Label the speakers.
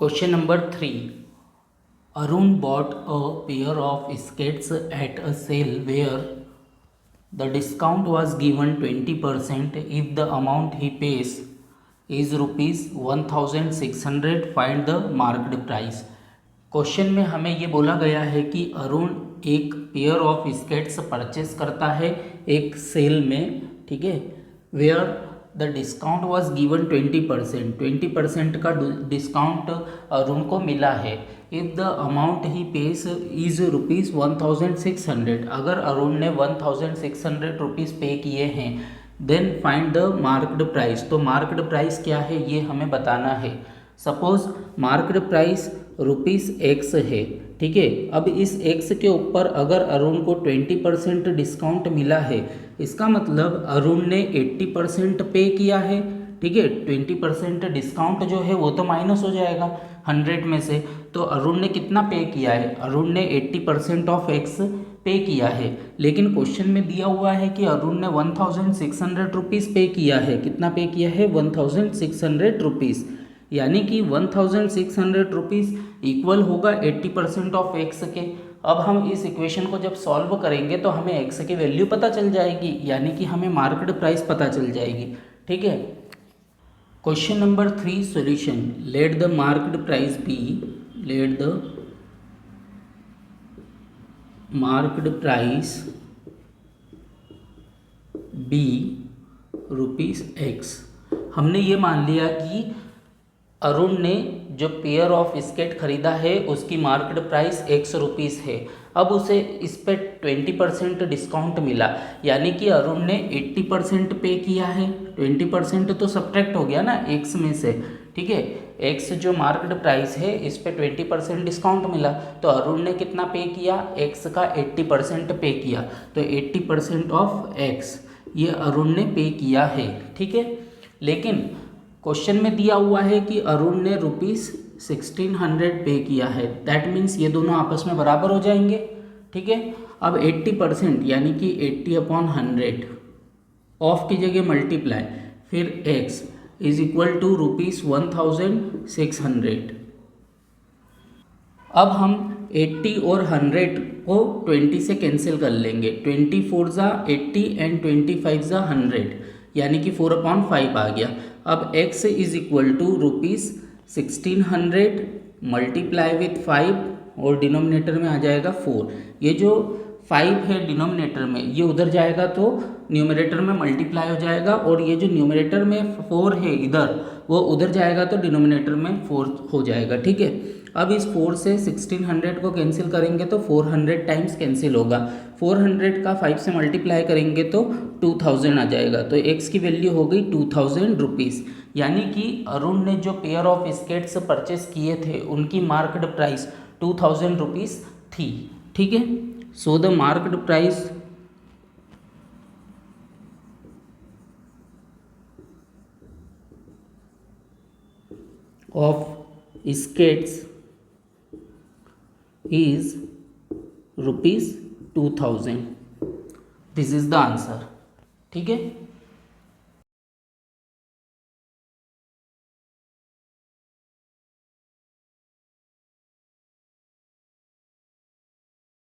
Speaker 1: Question number 3. Arun bought a pair of skates at a sale where the discount was given 20% if the amount he pays is rupees 1600. Find the marked price. Question में हमें ये बोला गया है कि अरुण एक pair of skates purchase करता है एक सेल में, ठीक है, where the discount was given 20% का डिस्काउंट अरुण को मिला है। If the amount he pays is rupees 1600, अगर अरुण ने 1600 रुपीज़ पे किए हैं, then find the marked price. तो मार्क्ड प्राइस क्या है ये हमें बताना है। Suppose marked price rupees x है, ठीक है। अब इस एक्स के ऊपर अगर अरुण को 20% डिस्काउंट मिला है, इसका मतलब अरुण ने 80% पे किया है, ठीक है। 20% डिस्काउंट जो है वो तो माइनस हो जाएगा 100 में से। तो अरुण ने कितना पे किया है? अरुण ने 80% ऑफ एक्स पे किया है। लेकिन क्वेश्चन में दिया हुआ है कि अरुण ने 1600 रुपीज़ पे किया है। कितना पे किया है? 1600 रुपीज़। यानी कि 1600 रुपीज़ इक्वल होगा 80% ऑफ एक्स के। अब हम इस इक्वेशन को जब सॉल्व करेंगे तो हमें एक्स की वैल्यू पता चल जाएगी, यानी कि हमें मार्केट प्राइस पता चल जाएगी, ठीक है। Question number 3 solution. Let the market price be, let the market price be rupees x. हमने ये मान लिया कि अरुण ने जो पेयर ऑफ स्केट खरीदा है उसकी मार्केट प्राइस एक्स रुपीज़ है। अब उसे इस पर 20% डिस्काउंट मिला, यानी कि अरुण ने 80% पे किया है। 20% तो सब्ट्रैक्ट हो गया ना एक्स में से, ठीक है। एक्स जो मार्केट प्राइस है इस पर 20% डिस्काउंट मिला, तो अरुण ने कितना पे किया? एक्स का 80% पे किया। तो 80% ऑफ एक्स ये अरुण ने पे किया है, ठीक है। लेकिन क्वेश्चन में दिया हुआ है कि अरुण ने रुपीज़ 1600 पे किया है। दैट मीन्स ये दोनों आपस में बराबर हो जाएंगे, ठीक है। अब 80% यानी कि 80/100 ऑफ की जगह मल्टीप्लाई, फिर x is equal to rupees 1600। अब हम 80 और 100 को 20 से कैंसिल कर लेंगे। 24 ज़ा 80 एंड 25 ज़ा 100, यानी कि 4/5 आ गया। अब x is equal to rupees 1600 multiply with 5 और डिनोमिनेटर में आ जाएगा 4। ये जो 5 है डिनोमिनेटर में, ये उधर जाएगा तो न्यूमरेटर में मल्टीप्लाई हो जाएगा, और ये जो न्यूमरेटर में 4 है इधर, वो उधर जाएगा तो डिनोमिनेटर में 4 हो जाएगा, ठीक है। अब इस 4 से 1600 को कैंसिल करेंगे तो 400 टाइम्स कैंसिल होगा। 400 का 5 से मल्टीप्लाई करेंगे तो 2000 आ जाएगा। तो x की वैल्यू हो गई 2000 रुपीज़, यानी कि अरुण ने जो पेयर ऑफ स्केट्स परचेस किए थे उनकी मार्केट प्राइस 2000 रुपीज़ थी, ठीक है। So the market price of skates is rupees 2000। This is the answer, ठीक है।